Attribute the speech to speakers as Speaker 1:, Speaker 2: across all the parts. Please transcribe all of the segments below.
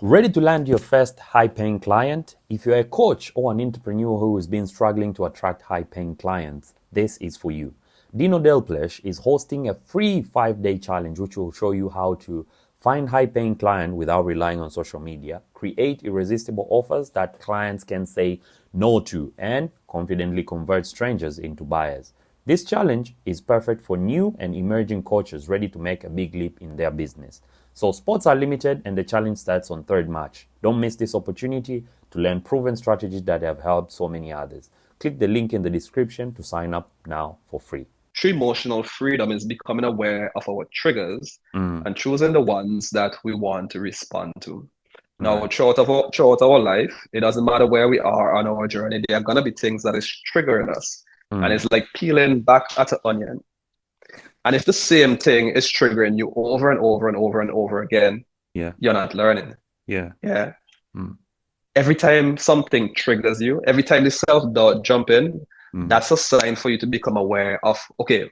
Speaker 1: Ready to land your first high-paying client? If you're a coach or an entrepreneur who has been struggling to attract high-paying clients, this is for you. Deano Delpleash is hosting a free 5-day challenge which will show you how to find high-paying clients without relying on social media, create irresistible offers that clients can say no to, and confidently convert strangers into buyers. This challenge is perfect for new and emerging coaches ready to make a big leap in their business. So spots are limited and the challenge starts on 3rd March. Don't miss this opportunity to learn proven strategies that have helped so many others. Click the link in the description to sign up now for free.
Speaker 2: True emotional freedom is becoming aware of our triggers and choosing the ones that we want to respond to. Now, throughout our life, it doesn't matter where we are on our journey, there are going to be things that is triggering us. And it's like peeling back at an onion. And if the same thing is triggering you over and over and over and over again, you're not learning. Every time something triggers you, every time the self-doubt jump in, that's a sign for you to become aware of, okay,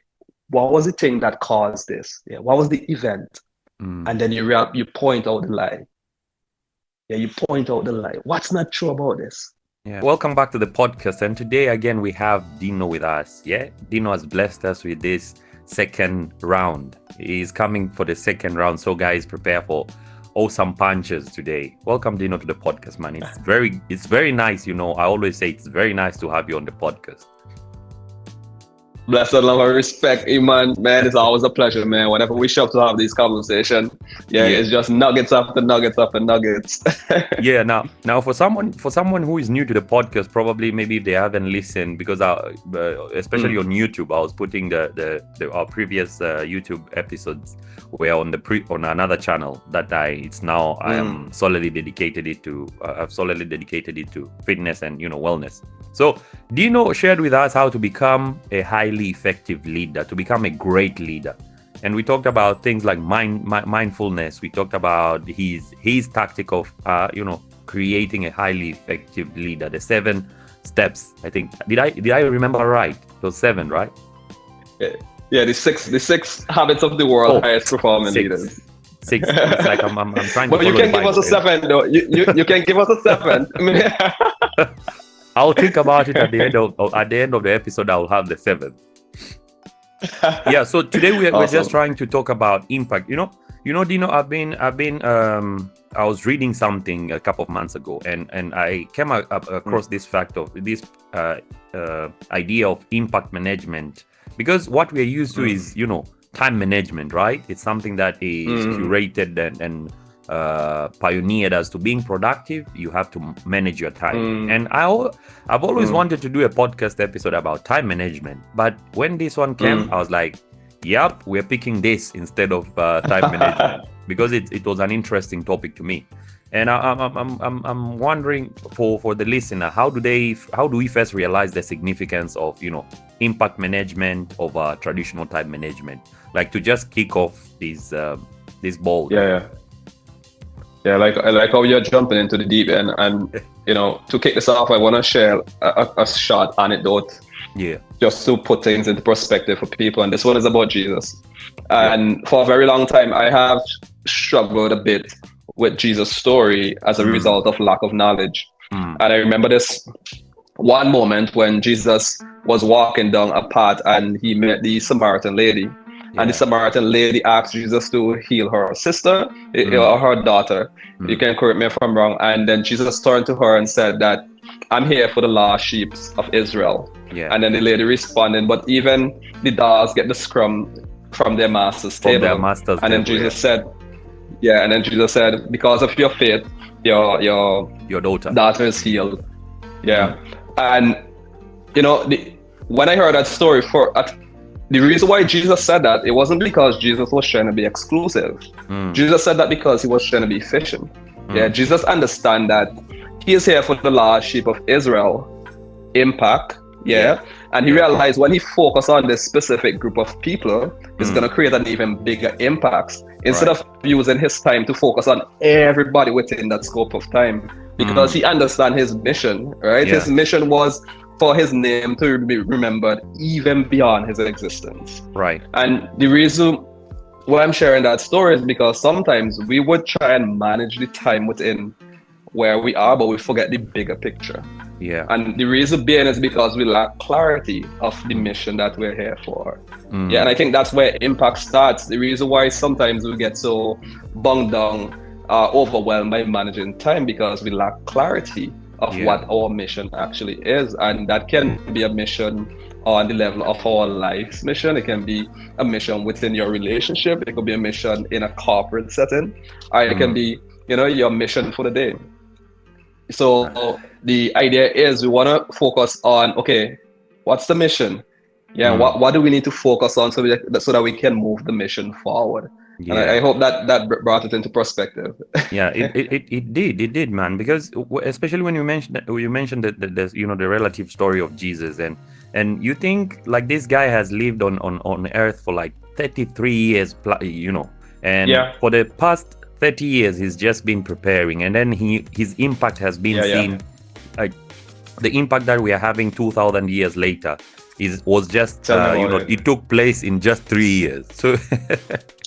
Speaker 2: what was the thing that caused this? What was the event? And then you point out the lie. You point out the lie. What's not true about this?
Speaker 1: Welcome back to the podcast. And today, again, we have Deano with us. Deano has blessed us with this second round. He's coming for the second round. So guys, prepare for awesome punches today. Welcome, Deano, to the podcast, man. It's very nice. I always say it's very nice to have you on the podcast.
Speaker 2: Blessed love and respect, Iman. Man, it's always a pleasure, man. Whenever we show up to have these conversations, it's just nuggets after nuggets after nuggets.
Speaker 1: Now for someone who is new to the podcast, probably maybe they haven't listened, because especially on YouTube, I was putting our previous YouTube episodes were on another channel that I am solely dedicated it to. I've solely dedicated it to fitness and wellness. So Deano shared with us how to become a highly effective leader, to become a great leader. And we talked about things like mindfulness. We talked about his tactic of creating a highly effective leader. The 7 steps, I think. Did I remember right? Those 7, right?
Speaker 2: Yeah, the six habits of the world highest performing leaders.
Speaker 1: 6. It's like I'm trying to.
Speaker 2: But you can give us a 7 though. You can give us a 7.
Speaker 1: I'll think about it at the end of the episode. I'll have the 7th. So today we're just trying to talk about impact. Deano, I was reading something a couple of months ago, and I came across this fact of this idea of impact management, because what we're used to is time management, right? It's something that is curated and pioneered as to being productive. You have to manage your time, and I've always wanted to do a podcast episode about time management, but when this one came, I was like, yep, we're picking this instead of time management, because it was an interesting topic to me. And I'm wondering for the listener, how do we first realize the significance of impact management over traditional time management, like to just kick off this ball?
Speaker 2: Like how you're jumping into the deep end, and to kick this off, I want to share a short anecdote, just to put things into perspective for people. And this one is about Jesus. And for a very long time, I have struggled a bit with Jesus' story as a result of lack of knowledge. And I remember this one moment when Jesus was walking down a path and he met the Samaritan lady. And the Samaritan lady asked Jesus to heal her sister or her daughter. You can correct me if I'm wrong. And then Jesus turned to her and said that, I'm here for the lost sheep of Israel. And then the lady responded, but even the dogs get the scrum from their master's table. And then Jesus said, because of your faith, your daughter is healed. And when I heard that story, the reason why Jesus said that, it wasn't because Jesus was trying to be exclusive. Jesus said that because he was trying to be efficient. Jesus understand that he is here for the lost sheep of Israel. Impact. And he realized when he focused on this specific group of people, it's going to create an even bigger impact, instead of using his time to focus on everybody within that scope of time, because he understand his mission, right? His mission was for his name to be remembered even beyond his existence.
Speaker 1: Right.
Speaker 2: And the reason why I'm sharing that story is because sometimes we would try and manage the time within where we are, but we forget the bigger picture.
Speaker 1: Yeah.
Speaker 2: And the reason being is because we lack clarity of the mission that we're here for. Yeah, and I think that's where impact starts. The reason why sometimes we get so bunged down, overwhelmed by managing time, because we lack clarity of what our mission actually is. And that can be a mission on the level of our life's mission. It can be a mission within your relationship. It could be a mission in a corporate setting, or it can be, your mission for the day. So the idea is we want to focus on, okay, what's the mission? Yeah, what do we need to focus on so that we can move the mission forward? Yeah. And I hope that brought it into perspective.
Speaker 1: Yeah, it did, man. Because especially when you mentioned the relative story of Jesus, and you think like this guy has lived on earth for like 33 years, and for the past 30 years he's just been preparing, and then his impact has been seen. Like the impact that we are having 2,000 years later was just it took place in just 3 years. So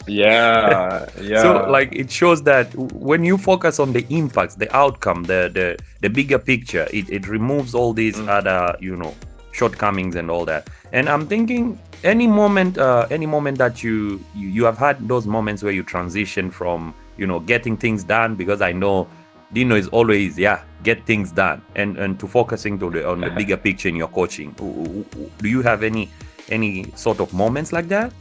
Speaker 1: so like it shows that when you focus on the impacts, the outcome, the bigger picture, it removes all these other shortcomings and all that. And I'm thinking any moment that you have had those moments where you transition from getting things done, because I know Deano is always get things done, and to focusing on the bigger picture in your coaching. Do you have any sort of moments like that?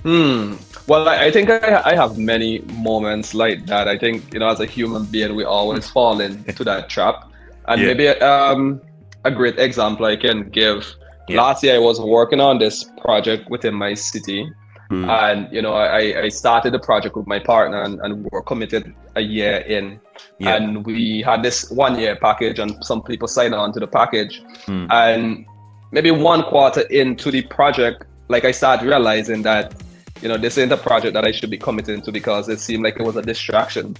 Speaker 2: Well, I think I have many moments like that. I think as a human being we always fall into that trap. And maybe a great example I can give. Last year I was working on this project within my city. And I started the project with my partner, and we were committed a year in, and we had this 1 year package, and some people signed on to the package. And maybe 1 quarter into the project, like I started realizing that this ain't a project that I should be committing to, because it seemed like it was a distraction.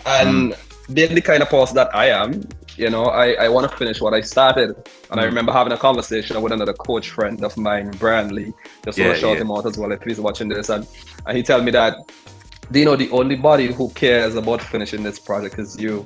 Speaker 2: And being the kind of person that I am, I want to finish what I started. And I remember having a conversation with another coach friend of mine, Brandley. Just want to shout him out as well if he's watching this. And he told me that, the only body who cares about finishing this project is you.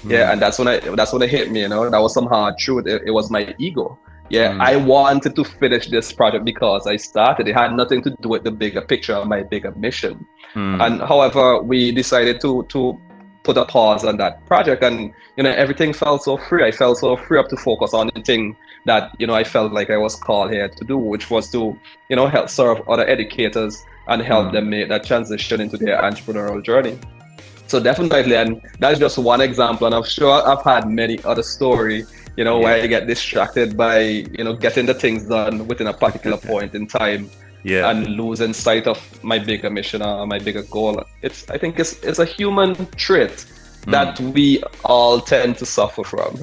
Speaker 2: Yeah, and that's when it hit me. That was some hard truth. It was my ego. I wanted to finish this project because I started. It had nothing to do with the bigger picture of my bigger mission. And however, we decided to put a pause on that project, and everything felt so free. I felt so free up to focus on the thing that I felt like I was called here to do, which was to help serve other educators and help them make that transition into their entrepreneurial journey. So definitely, and that's just one example, and I'm sure I've had many other stories where I get distracted by getting the things done within a particular point in time. And losing sight of my bigger mission or my bigger goal. I think it's a human trait that we all tend to suffer from.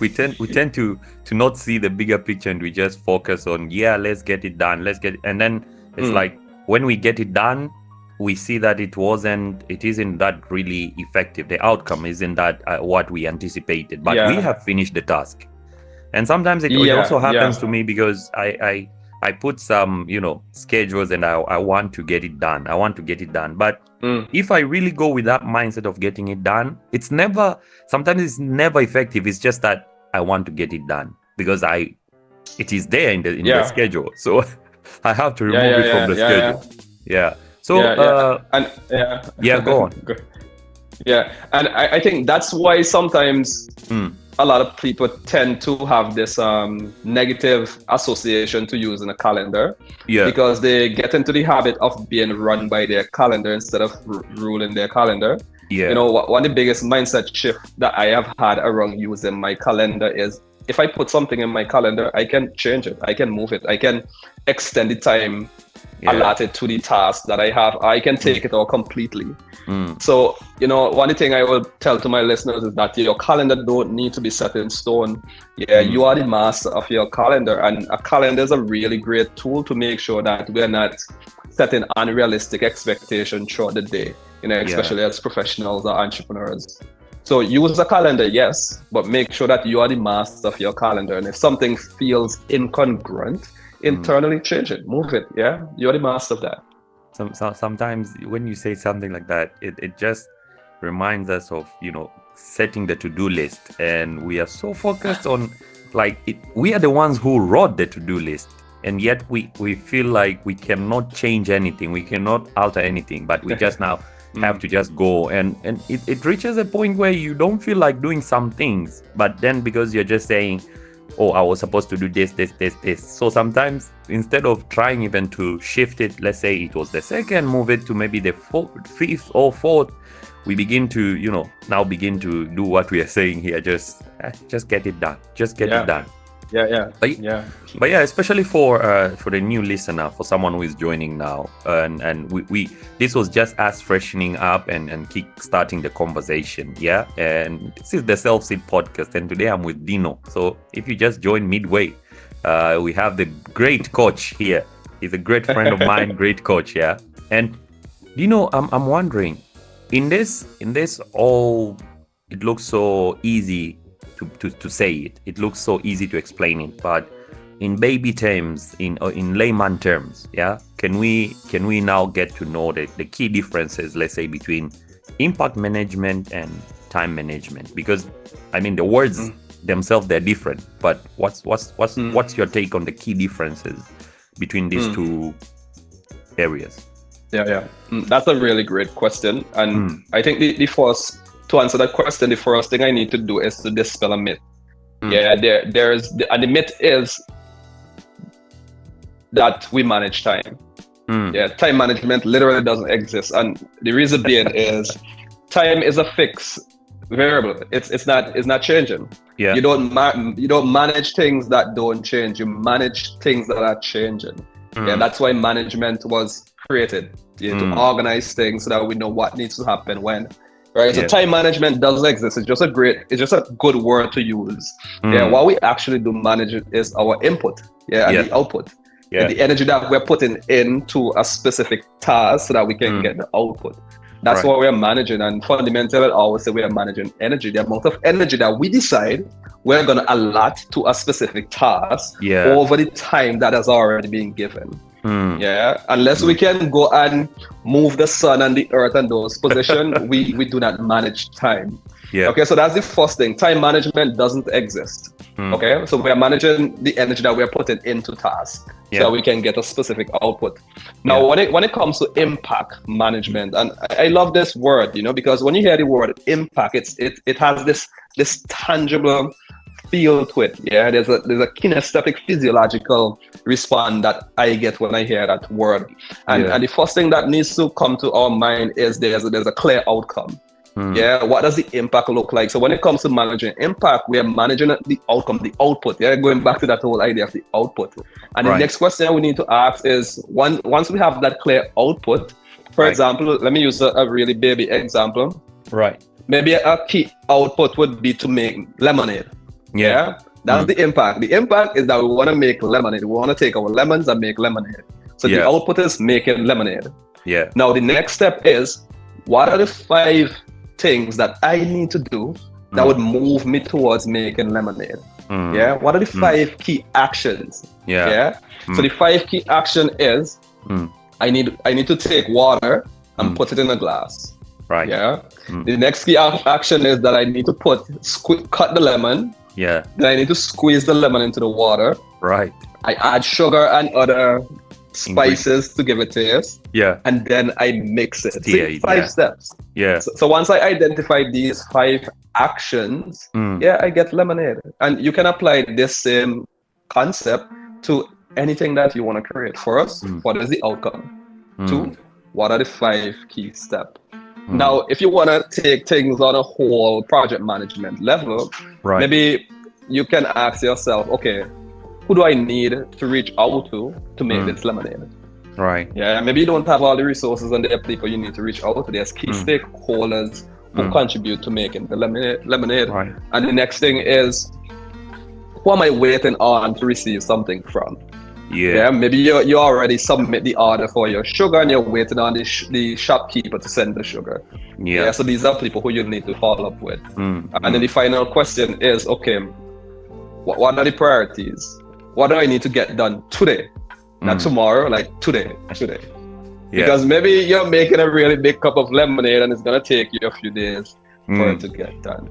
Speaker 1: we tend to not see the bigger picture, and we just focus on let's get it done, and then it's like when we get it done, we see that it isn't that really effective. The outcome isn't that what we anticipated, but we have finished the task. And sometimes it also happens to me, because I put some, schedules, and I want to get it done. But if I really go with that mindset of getting it done, sometimes it's never effective. It's just that I want to get it done because it is there in the schedule. So I have to remove it from the schedule. So, go on.
Speaker 2: Yeah. And I think that's why sometimes a lot of people tend to have this negative association to using a calendar, because they get into the habit of being run by their calendar instead of ruling their calendar. One of the biggest mindset shift that I have had around using my calendar is, if I put something in my calendar, I can change it, I can move it, I can extend the time allotted to the task that I have. I can take it out completely. So, one thing I will tell to my listeners is that your calendar don't need to be set in stone. You are the master of your calendar, and a calendar is a really great tool to make sure that we're not setting unrealistic expectations throughout the day, especially as professionals or entrepreneurs. So use a calendar, yes, but make sure that you are the master of your calendar. And if something feels incongruent, internally change it, move it. Yeah, you're the master of that.
Speaker 1: Sometimes when you say something like that, it just reminds us of, setting the to-do list, and we are so focused on we are the ones who wrote the to-do list, and yet we feel like we cannot change anything, we cannot alter anything, but we just now have to just go, and it reaches a point where you don't feel like doing some things, but then because you're just saying, oh, I was supposed to do this. So sometimes instead of trying even to shift it, let's say it was the second, move it to maybe the fifth or fourth, we begin to, now begin to do what we are saying here. Just get it done. Just get it done.
Speaker 2: Yeah.
Speaker 1: But yeah, especially for the new listener, for someone who is joining now, and we this was just us freshening up and kick starting the conversation. Yeah, and this is the SelfSeed podcast, and today I'm with Deano. So if you just joined midway, we have the great coach here. He's a great friend of mine, great coach. Yeah, and Deano, I'm wondering, in this all, it looks so easy to say it. It looks so easy to explain it, but in baby terms, in layman terms, yeah, can we now get to know the key differences, let's say, between impact management and time management? Because I mean, the words themselves, they're different, but what's your take on the key differences between these two areas?
Speaker 2: Yeah. That's a really great question, and I think to answer that question, the first thing I need to do is to dispel a myth. Yeah, and the myth is that we manage time. Yeah, time management literally doesn't exist, and the reason being is time is a fixed variable. It's not changing. Yeah, you don't manage things that don't change. You manage things that are changing. Yeah, that's why management was created, to organize things so that we know what needs to happen when. Right, so time management doesn't exist. It's just a good word to use. Yeah, what we actually do manage it is our input, and the output. Yeah, the energy that we're putting into a specific task so that we can get the output. That's what we're managing. And fundamentally, I always say we are managing energy, the amount of energy that we decide we're going to allot to a specific task over the time that has already been given. Yeah, unless we can go and move the sun and the earth and those positions, we do not manage time. Yeah. Okay, so that's the first thing. Time management doesn't exist. Okay, so we are managing the energy that we are putting into tasks so that we can get a specific output. Now, when it comes to impact management, and I love this word, because when you hear the word impact, it has this tangible feel to it. Yeah, there's a kinesthetic physiological response that I get when I hear that word, and the first thing that needs to come to our mind is there's a clear outcome. Yeah, what does the impact look like? So when it comes to managing impact, we are managing the outcome, the output. Yeah, going back to that whole idea of the output. And the next question we need to ask is, once we have that clear output, for example, let me use a really baby example. Right. Maybe a key output would be to make lemonade. Yeah, that's the impact. The impact is that we want to make lemonade. We want to take our lemons and make lemonade. So the output is making lemonade. Yeah. Now the next step is, what are the 5 things that I need to do that would move me towards making lemonade? Yeah. What are the 5 key actions? Yeah. So the 5 key action is I need to take water and put it in a glass. Right. Yeah. The next key action is that I need to cut the lemon. Yeah. Then I need to squeeze the lemon into the water. Right. I add sugar and other spices to give it taste. Yeah. And then I mix it. So 5 steps. Yeah. So once I identify these 5 actions, I get lemonade. And you can apply this same concept to anything that you want to create. For us, what is the outcome? 2, what are the 5 key steps? Now, if you want to take things on a whole project management level, maybe you can ask yourself, okay, who do I need to reach out to make this lemonade? Right. Yeah, maybe you don't have all the resources and the people you need to reach out to. There's key stakeholders who contribute to making the lemonade. Right. And the next thing is, who am I waiting on to receive something from? Yeah, maybe you already submit the order for your sugar and you're waiting on the shopkeeper to send the sugar. Yeah, so these are people who you need to follow up with. And then the final question is, okay, what are the priorities? what do I need to get done today? Not tomorrow, like today. Because maybe you're making a really big cup of lemonade and it's gonna take you a few days for it to get done.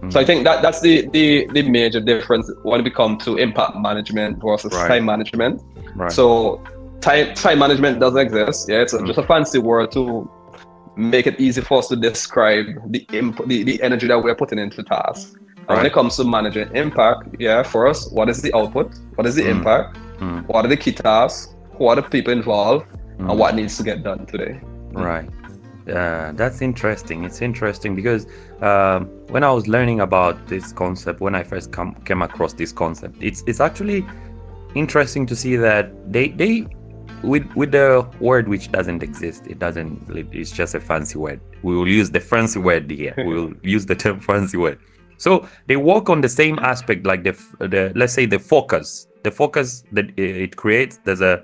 Speaker 2: So I think that's the major difference when it comes to impact management versus time management. So time management doesn't exist. Yeah, it's just a fancy word to make it easy for us to describe the energy that we're putting into tasks. And when it comes to managing impact, for us, what is the output? What is the impact? What are the key tasks? Who are the people involved? And what needs to get done today?
Speaker 1: Right. That's interesting. It's interesting because when I was learning about this concept, when I first came across this concept, it's actually interesting to see that they with the word which doesn't exist, it's just a fancy word. We will use the fancy word here. We will use the term fancy word. So they work on the same aspect, like the let's say the focus that it creates. There's a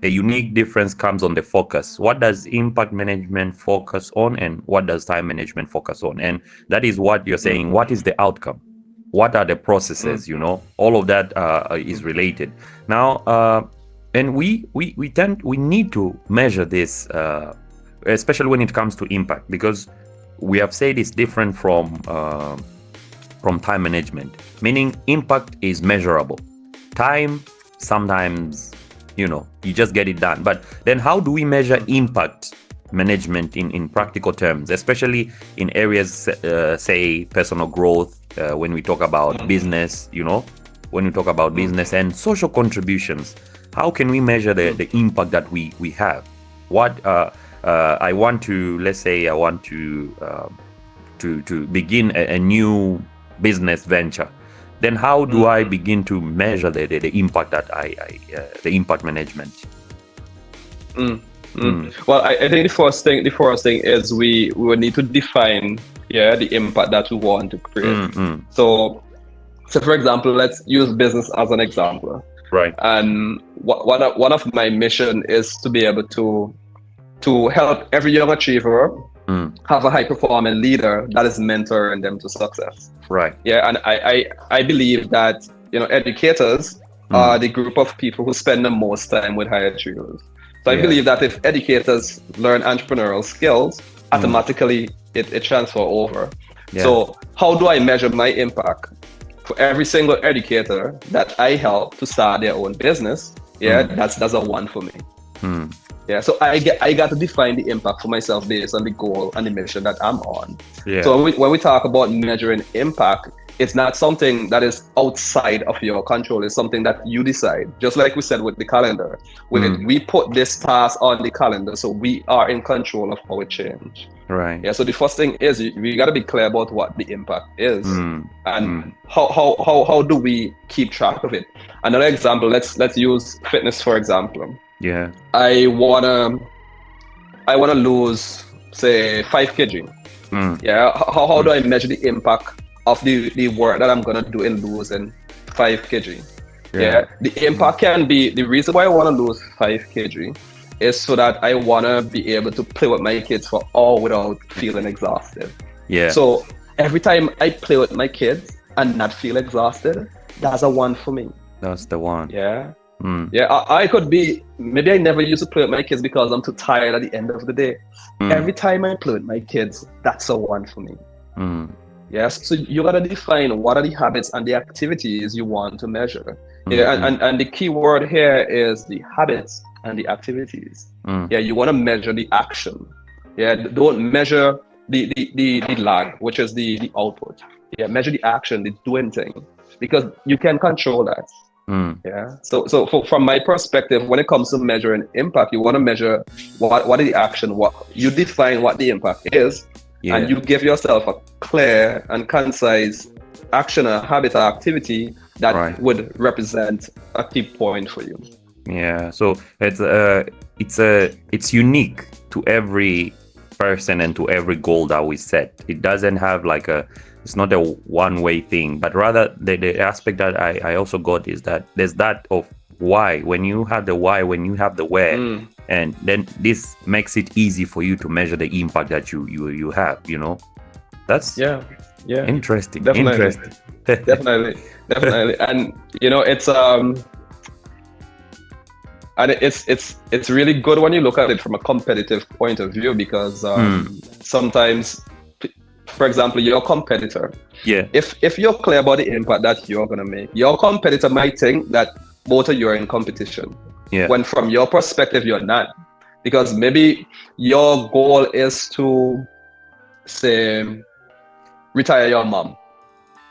Speaker 1: unique difference comes on the focus. What does impact management focus on, and what does time management focus on? And that is what you're saying. What is the outcome? What are the processes? All of that is related. Now, and we need to measure this, especially when it comes to impact, because we have said it's different from time management, meaning impact is measurable. Time, sometimes, you just get it done. But then how do we measure impact management in practical terms, especially in areas, say, personal growth, when we talk about business, when we talk about business and social contributions? How can we measure the impact that we have? What I want to begin a new business venture. Then how do I begin to measure the impact that the impact management?
Speaker 2: Well, I think the first thing is we will need to define the impact that we want to create. So for example, let's use business as an example.
Speaker 1: Right.
Speaker 2: And one of my mission is to be able to help every young achiever have a high performing leader that is mentoring them to success.
Speaker 1: Right.
Speaker 2: Yeah, and I believe that educators are the group of people who spend the most time with high achievers. So I believe that if educators learn entrepreneurial skills, automatically it transfer over. Yeah. So how do I measure my impact? For every single educator that I help to start their own business, that's a one for me. Yeah, so I got to define the impact for myself based on the goal and the mission that I'm on. Yeah. So when we talk about measuring impact, it's not something that is outside of your control. It's something that you decide. Just like we said with the calendar, we put this task on the calendar, so we are in control of how it changes.
Speaker 1: Right.
Speaker 2: Yeah. So the first thing is we got to be clear about what the impact is, and how do we keep track of it. Another example. Let's use fitness for example.
Speaker 1: Yeah.
Speaker 2: I wanna lose, say, 5 kg. Yeah. How do I measure the impact of the work that I'm gonna do in losing 5 kg? Yeah. The impact can be, the reason why I wanna lose 5 kg is so that I wanna be able to play with my kids for all without feeling exhausted.
Speaker 1: Yeah.
Speaker 2: So every time I play with my kids and not feel exhausted, that's a one for me.
Speaker 1: That's the one.
Speaker 2: Yeah. Yeah, I could be, maybe I never used to play with my kids because I'm too tired at the end of the day. Every time I play with my kids, that's a one for me. Yes, so you gotta define what are the habits and the activities you want to measure. Yeah, and the key word here is the habits and the activities. Yeah, you wanna measure the action. Yeah, don't measure the lag, which is the output. Yeah, measure the action, the doing thing, because you can control that. Yeah. So from my perspective, when it comes to measuring impact, you want to measure what is the action, what you define what the impact is, and you give yourself a clear and concise action, a habit, or activity that would represent a key point for you.
Speaker 1: Yeah. So it's unique to every person and to every goal that we set. It doesn't have it's not a one-way thing, but rather the aspect that I also got is that there's that of why. When you have the why, when you have the where, and then this makes it easy for you to measure the impact that you have. That's interesting.
Speaker 2: Definitely.
Speaker 1: Interesting.
Speaker 2: Definitely. And it's really good when you look at it from a competitive point of view, because sometimes, for example, your competitor, if you're clear about the impact that you're going to make, your competitor might think that both of you are in competition, when from your perspective you're not, because maybe your goal is to, say, retire your mom.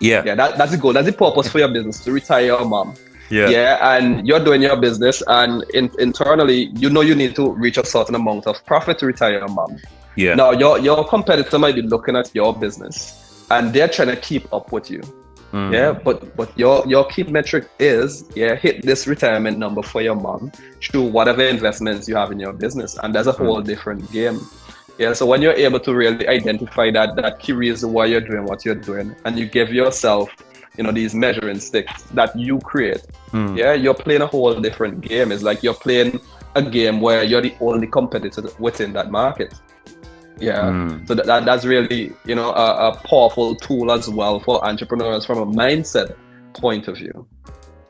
Speaker 2: That's the goal. That's the purpose for your business, to retire your mom. And you're doing your business, and internally, you need to reach a certain amount of profit to retire your mom. Now, your competitor might be looking at your business, and they're trying to keep up with you. But your key metric is hit this retirement number for your mom through whatever investments you have in your business, and that's a whole different game. So when you're able to really identify that key reason why you're doing what you're doing, and you give yourself these measuring sticks that you create, you're playing a whole different game. It's like you're playing a game where you're the only competitor within that market. So that's really a powerful tool as well for entrepreneurs from a mindset point of view.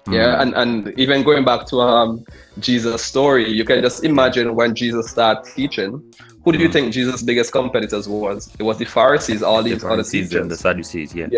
Speaker 2: And even going back to Jesus' story, you can just imagine when Jesus started teaching, who do you think Jesus' biggest competitors was? It was the Pharisees, all these other teachers,
Speaker 1: and the Sadducees. And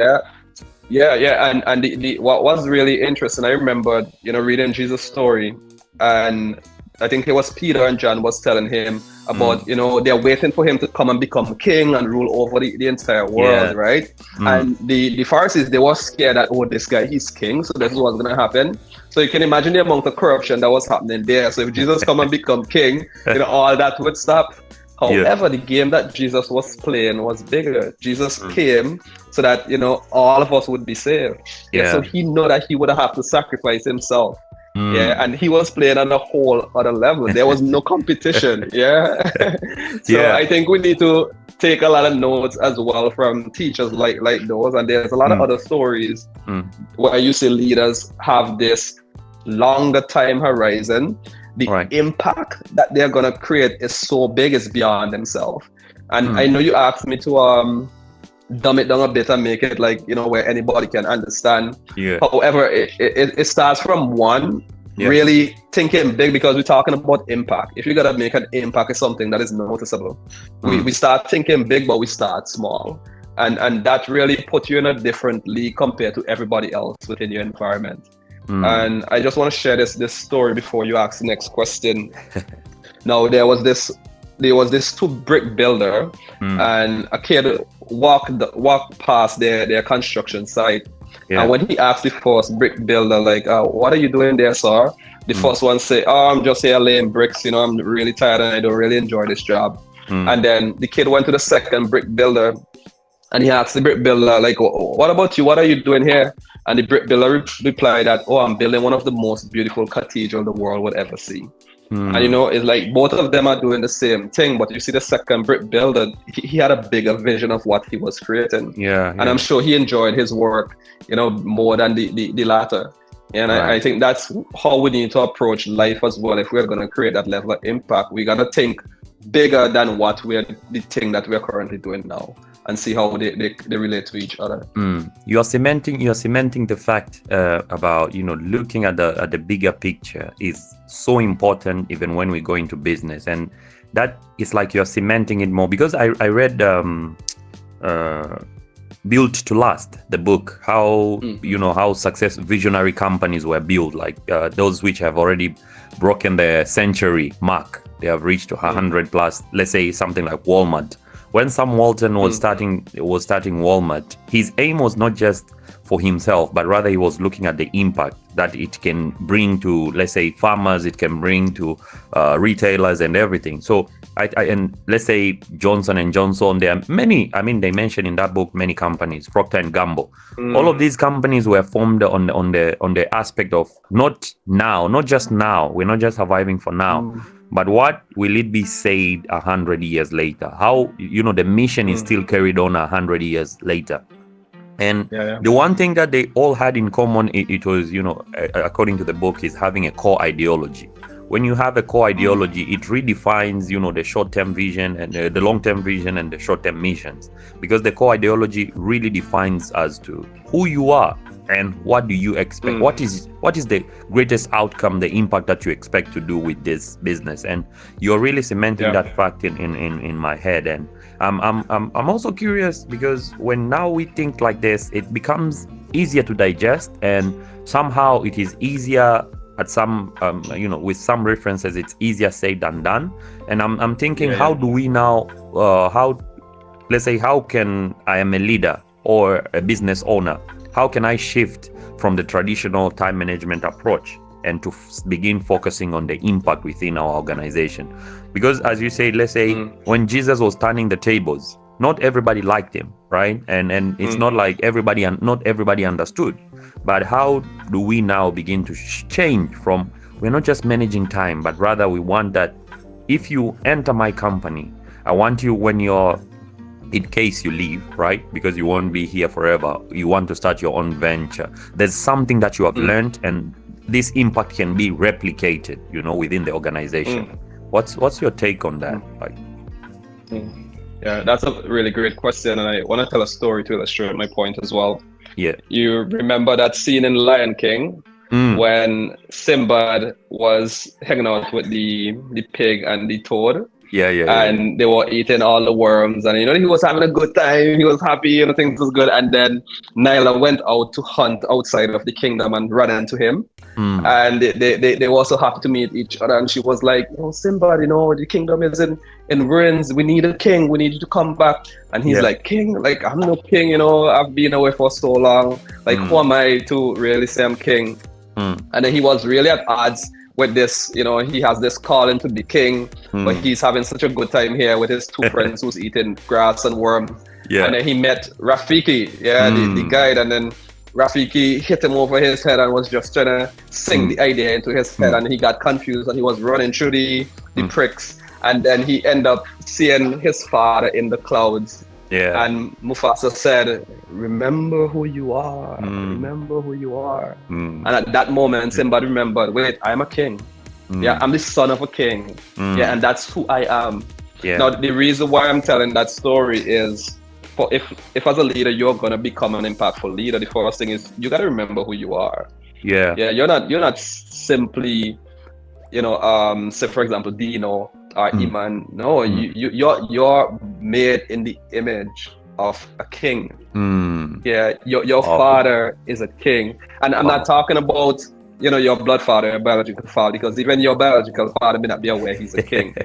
Speaker 2: what was really interesting, I remember reading Jesus' story, and I think it was Peter and John was telling him about they're waiting for him to come and become king and rule over the entire world, right? And the Pharisees, they were scared that, oh, this guy, he's king, so this is what's going to happen. So you can imagine the amount of corruption that was happening there. So if Jesus come and become king, all that would stop. However, the game that Jesus was playing was bigger. Jesus came so that all of us would be saved. So he knew that he would have to sacrifice himself. And he was playing on a whole other level. There was no competition. I think we need to take a lot of notes as well from teachers like those. And there's a lot of other stories where you see leaders have this longer time horizon. The impact that they're going to create is so big, it's beyond themselves. And I know you asked me to dumb it down a bit and make it like, where anybody can understand. However, it starts from one, really thinking big, because we're talking about impact. If you got to make an impact, it's something that is noticeable. We start thinking big, but we start small. And that really puts you in a different league compared to everybody else within your environment. And I just want to share this story before you ask the next question. Now, there was this two brick builder, and a kid walked past their construction site. And when he asked the first brick builder, like, what are you doing there, sir? The first one say, oh, I'm just here laying bricks, I'm really tired and I don't really enjoy this job. And then the kid went to the second brick builder, and he asked the brick builder, like, what about you? What are you doing here? And the brick builder replied that, oh, I'm building one of the most beautiful cathedrals the world would ever see. And it's like both of them are doing the same thing, but you see the second brick builder, he had a bigger vision of what he was creating. And I'm sure he enjoyed his work, more than the latter. And I think that's how we need to approach life as well. If we're going to create that level of impact, we got to think bigger than the thing that we're currently doing now, and see how they relate to each other.
Speaker 1: You're cementing the fact about looking at the bigger picture is so important, even when we go into business, and that is like you're cementing it more. Because I read Built to Last, the book, how how visionary companies were built, like those which have already broken the century mark. They have reached 100 plus. Let's say something like Walmart. When Sam Walton was starting Walmart, his aim was not just for himself, but rather he was looking at the impact that it can bring to, let's say, farmers, it can bring to retailers and everything. So and let's say Johnson & Johnson, there are many, they mention in that book many companies, Procter & Gamble. All of these companies were formed on the aspect of not just now. We're not just surviving for now. But what will it be said 100 years later? How, the mission is still carried on 100 years later. And the one thing that they all had in common, it was, according to the book, is having a core ideology. when you have a core ideology, it redefines, the short-term vision and the long-term vision and the short-term missions, because the core ideology really defines as to who you are and what do you expect. What is the greatest outcome, the impact that you expect to do with this business? And you're really cementing that fact in my head. And I'm also curious, because when now we think like this, it becomes easier to digest, and somehow it is easier at some with some references, it's easier said than done. And I'm thinking, how do we now how can I am a leader or a business owner, how can I shift from the traditional time management approach and to begin focusing on the impact within our organization? Because as you say, let's say when Jesus was turning the tables, not everybody liked him, right? And it's not like not everybody understood. But how do we now begin to change from, we're not just managing time, but rather we want that if you enter my company, I want you, when you're, in case you leave, right? Because you won't be here forever, you want to start your own venture, there's something that you have learned, and this impact can be replicated, within the organization. What's your take on that?
Speaker 2: Yeah, that's a really great question, and I want to tell a story to illustrate my point as well.
Speaker 1: Yeah.
Speaker 2: You remember that scene in Lion King when Sinbad was hanging out with the pig and the toad? And they were eating all the worms, and he was having a good time, he was happy, things was good. And then Nyla went out to hunt outside of the kingdom and ran into him. And they were so happy to meet each other, and she was like, Sinbad, the kingdom is in ruins, we need a king, we need you to come back. And he's like, king? Like, I'm no king, I've been away for so long, like who am I to really say I'm king? And then he was really at odds with this, he has this calling to be king, but he's having such a good time here with his two friends who's eating grass and worms. And then he met Rafiki, the guide, and then Rafiki hit him over his head and was just trying to sing the idea into his head, and he got confused and he was running through the pricks, and then he ended up seeing his father in the clouds. And Mufasa said, remember who you are, remember who you are. And at that moment, Simba remembered, wait, I'm a king. I'm the son of a king. And that's who I am. Now, the reason why I'm telling that story is, if as a leader, you're going to become an impactful leader, the first thing is you got to remember who you are. You're not simply, say for example, Deano or Iman. No, you're made in the image of a king. Your father is a king, and I'm not talking about your blood father, your biological father, because even your biological father may not be aware he's a king.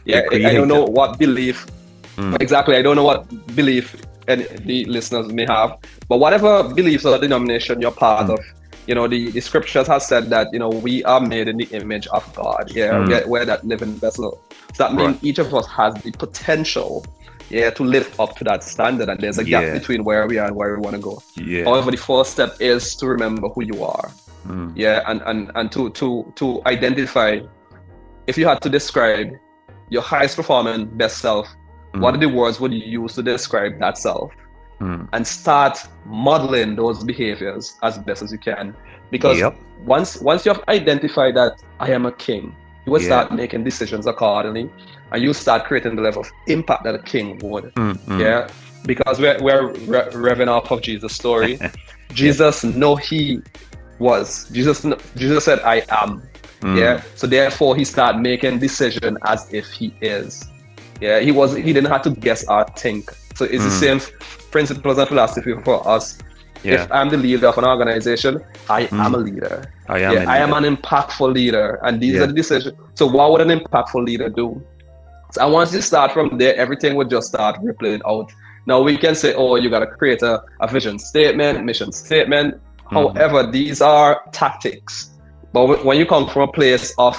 Speaker 2: I don't know what belief exactly. I don't know what belief any the listeners may have, but whatever beliefs or denomination you're part of, the scriptures has said that we are made in the image of God. We're that living vessel. So that means each of us has the potential to live up to that standard, and there's a gap between where we are and where we want to go. However, the first step is to remember who you are. And to identify, if you had to describe your highest performing best self, what are the words would you use to describe that self? And start modeling those behaviors as best as you can. Because once you have identified that I am a king, you will start making decisions accordingly, and you start creating the level of impact that a king would. Because we're revving off of Jesus' story. Jesus know he was. Jesus said, I am. So therefore he started making decision as if he is. He didn't have to guess or think. So it's the same principles and philosophy for us. If I'm the leader of an organization, I am a leader. I am an impactful leader, and these are the decisions. So what would an impactful leader do? So once you start from there, everything would just start rippling out. Now we can say, you got to create a vision statement, mission statement. However, these are tactics. But when you come from a place of,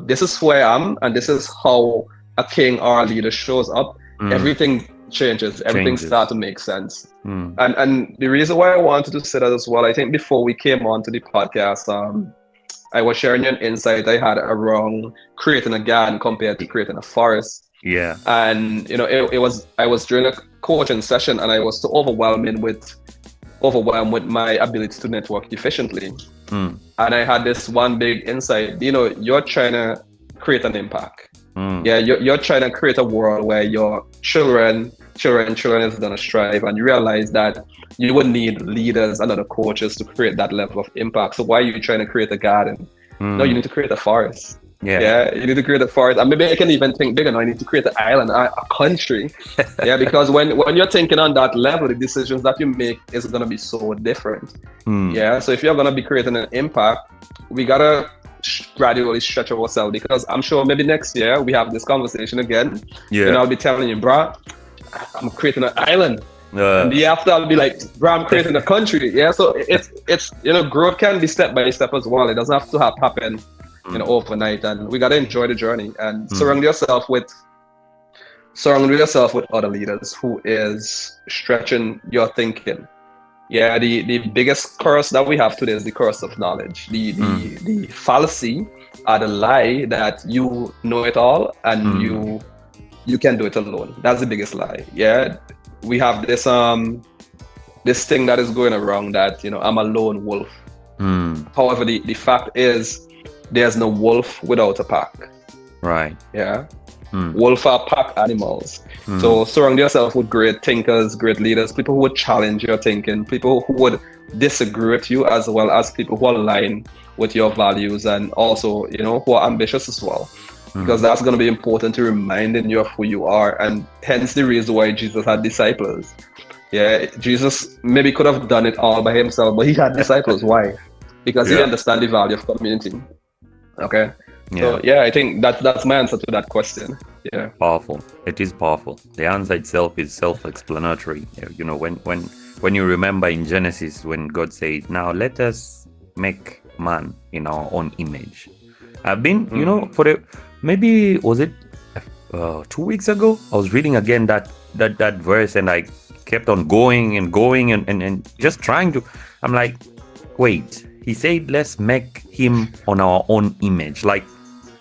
Speaker 2: this is who I am, and this is how a king or a leader shows up, everything changes. Everything starts to make sense. And the reason why I wanted to say that as well, I think before we came on to the podcast, I was sharing an insight I had around creating a garden compared to creating a forest. And I was during a coaching session, and I was so overwhelming with overwhelmed with my ability to network efficiently. And I had this one big insight. You're trying to create an impact. Yeah, you're trying to create a world where your children is going to strive, and you realize that you would need leaders and other coaches to create that level of impact. So why are you trying to create a garden? No, you need to create a forest. Yeah, you need to create a forest. And maybe I can even think bigger now. I need to create an island, a country. Yeah, because when you're thinking on that level, the decisions that you make is going to be so different. Yeah, so if you're going to be creating an impact, we got to gradually stretch ourselves, because I'm sure maybe next year we have this conversation again. And I'll be telling you, bro, I'm creating an island. And the after I'll be like, bro, I'm creating a country. Yeah, so it's growth can be step by step as well. It doesn't have to happen overnight, and we got to enjoy the journey and surround yourself with other leaders who is stretching your thinking. Yeah, the biggest curse that we have today is the curse of knowledge. The fallacy or the lie that you know it all and you can do it alone. That's the biggest lie. Yeah, we have this thing that is going around that I'm a lone wolf. However, the fact is, there's no wolf without a pack. Right. Yeah. Wolf are pack animals. So surround yourself with great thinkers, great leaders, people who would challenge your thinking, people who would disagree with you, as well as people who align with your values, and also, who are ambitious as well. Because that's going to be important to reminding you of who you are, and hence the reason why Jesus had disciples. Yeah, Jesus maybe could have done it all by himself, but he had disciples. Why? Because he understands the value of community. Okay. So I think that's my answer to that question. Yeah.
Speaker 1: Powerful. It is powerful. The answer itself is self-explanatory. When you remember in Genesis, when God said, "Now let us make man in our own image." I've been, maybe was it 2 weeks ago? I was reading again that verse, and I kept on going and just trying to. I'm like, wait. He said, "Let's make him on our own image." Like,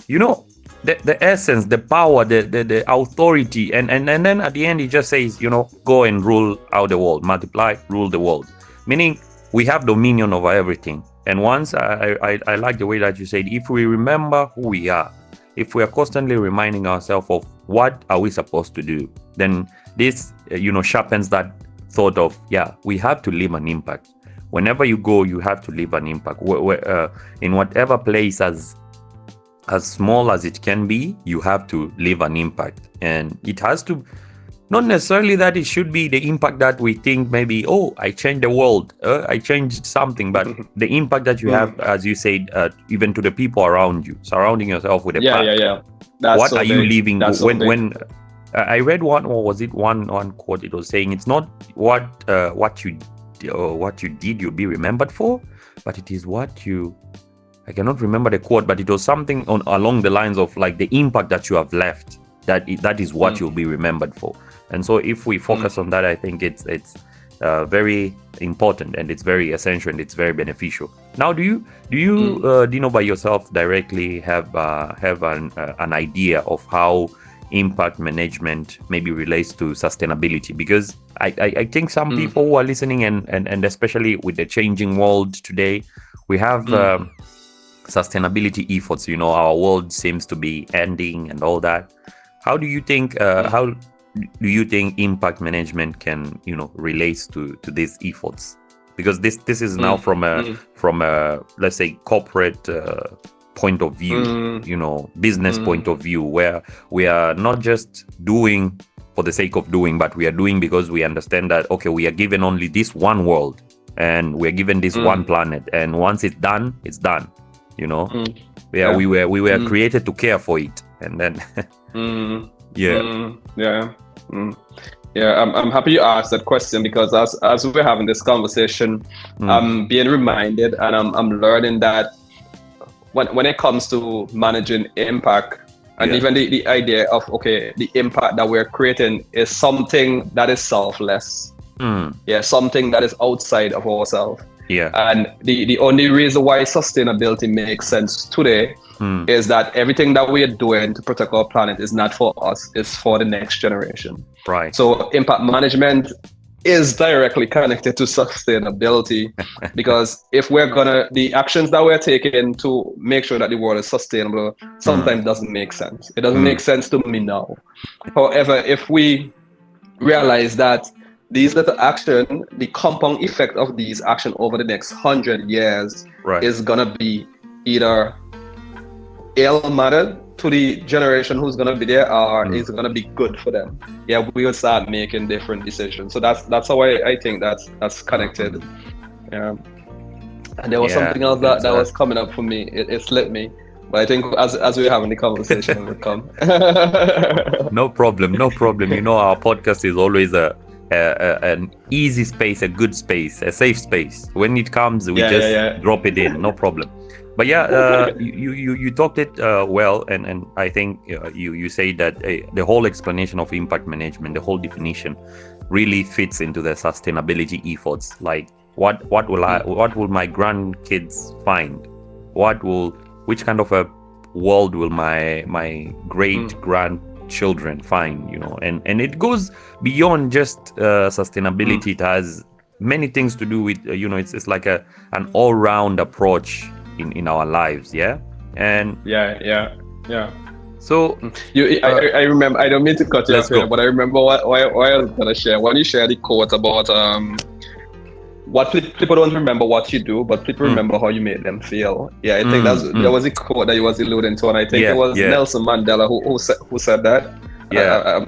Speaker 1: the essence, the power, the authority, and then at the end he just says, go and rule out the world, multiply, rule the world. Meaning we have dominion over everything. And once I like the way that you said, if we remember who we are, if we are constantly reminding ourselves of what are we supposed to do, then this sharpens that thought of, we have to leave an impact. Whenever you go, you have to leave an impact. In whatever place, as small as it can be, you have to leave an impact. And it has to, not necessarily that it should be the impact that we think maybe, I changed the world, I changed something, but the impact that you have, as you said, even to the people around you, surrounding yourself with a path. What are you leaving? When I read one, or was it one quote? It was saying, it's not what you did you'll be remembered for, but it is what you, I cannot remember the quote, but it was something along the lines of like the impact that you have left, that is what you'll be remembered for. And so if we focus on that, I think it's very important, and it's very essential, and it's very beneficial. Now, do you Deano, by yourself directly have an idea of how impact management maybe relates to sustainability? Because I think some people who are listening, and especially with the changing world today, we have sustainability efforts. Our world seems to be ending and all that. How do you think impact management can relates to these efforts? Because this is now from a let's say corporate point of view, business point of view, where we are not just doing for the sake of doing, but we are doing because we understand that, okay, we are given only this one world, and we are given this one planet, and once it's done, it's done. We were created to care for it, and then
Speaker 2: I'm happy you asked that question, because as we're having this conversation, I'm being reminded, and I'm learning that when it comes to managing impact, and even the idea of, the impact that we're creating is something that is selfless. Something that is outside of ourselves. And the only reason why sustainability makes sense today is that everything that we are doing to protect our planet is not for us, it's for the next generation.
Speaker 1: Right.
Speaker 2: So impact management is directly connected to sustainability, because if the actions that we're taking to make sure that the world is sustainable sometimes doesn't make sense. It doesn't make sense to me now. However, if we realize that these little action, the compound effect of these action over the next 100 years is gonna be either ill-mannered to the generation who's gonna be there, or is gonna be good for them. Yeah, we will start making different decisions. So that's how I think that's connected. Yeah. And there was something else that was coming up for me. It slipped me. But I think as we're having the conversation, it will come.
Speaker 1: No problem. You know, our podcast is always an easy space, a good space, a safe space. When it comes, we just drop it in, no problem. But you talked it well, and I think you say that the whole explanation of impact management, the whole definition, really fits into the sustainability efforts. Like what will my grandkids find? Which kind of a world will my great grandchildren find? You know, and it goes beyond just sustainability. It has many things to do with it's like an all-round approach in our lives, and so
Speaker 2: I remember, I don't mean to cut you off here, but I remember what I was gonna share when you shared the quote about what people don't remember what you do, but people remember how you made them feel. I think that was a quote that you was alluding to, and I think it was Nelson Mandela who said that.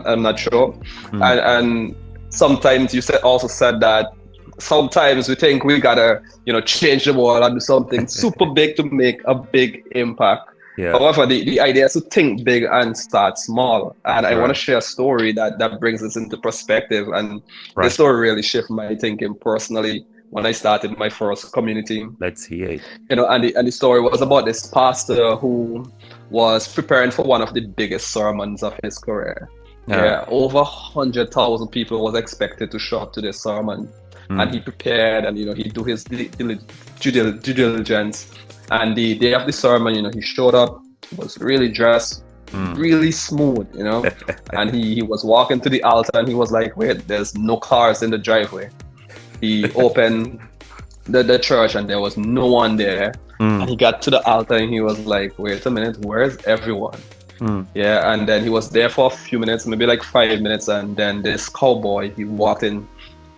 Speaker 2: I'm not sure. And sometimes you also said that sometimes we think we gotta, change the world and do something super big to make a big impact. However, the idea is to think big and start small. And I want to share a story that brings this into perspective. And this story really shifted my thinking personally when I started my first community.
Speaker 1: Let's hear it.
Speaker 2: And the story was about this pastor who was preparing for one of the biggest sermons of his career. Over 100,000 people was expected to show up to this sermon. And he prepared, and he do his due diligence. And the day of the sermon, he showed up, was really dressed, really smooth, and he was walking to the altar, and he was like, wait, there's no cars in the driveway. He opened the church, and there was no one there. And he got to the altar, and he was like, wait a minute, where's everyone? And then he was there for a few minutes, maybe like 5 minutes, and then this cowboy, he walked in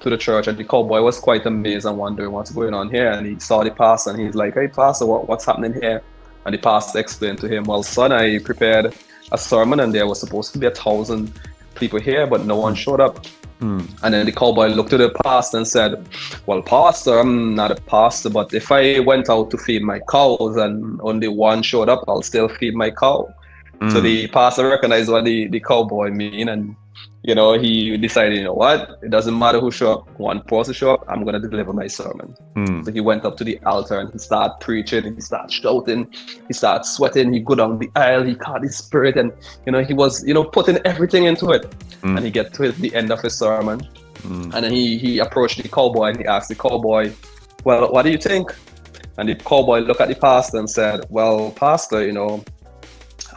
Speaker 2: to the church, and the cowboy was quite amazed and wondering what's going on here. And he saw the pastor, and he's like, hey pastor, what's happening here? And the pastor explained to him, well son, I prepared a sermon, and there was supposed to be 1,000 people here, but no one showed up. And then the cowboy looked at the pastor and said, well pastor, I'm not a pastor, but if I went out to feed my cows and only one showed up, I'll still feed my cow. So the pastor recognized what the cowboy mean, and he decided, what? It doesn't matter who show up. One person show up, I'm going to deliver my sermon. So he went up to the altar, and he started preaching, and he started shouting, he started sweating, he go down the aisle, he caught his spirit, and, he was, putting everything into it. And he get to the end of his sermon. And then he approached the cowboy, and he asked the cowboy, well, what do you think? And the cowboy looked at the pastor and said, well, pastor,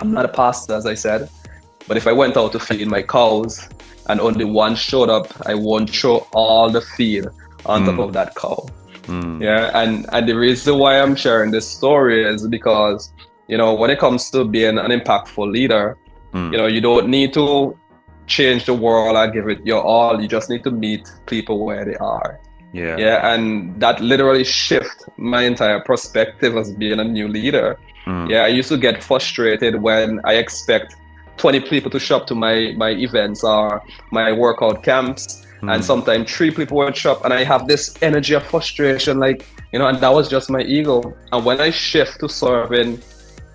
Speaker 2: I'm not a pastor, as I said, but if I went out to feed my cows and only one showed up, I won't throw all the feed on top of that cow. And the reason why I'm sharing this story is because, when it comes to being an impactful leader, you don't need to change the world and give it your all. You just need to meet people where they are. And that literally shift my entire perspective as being a new leader. I used to get frustrated when I expect 20 people to show up to my events or my workout camps, and sometimes 3 people would show up, and I have this energy of frustration, and that was just my ego. And when I shift to serving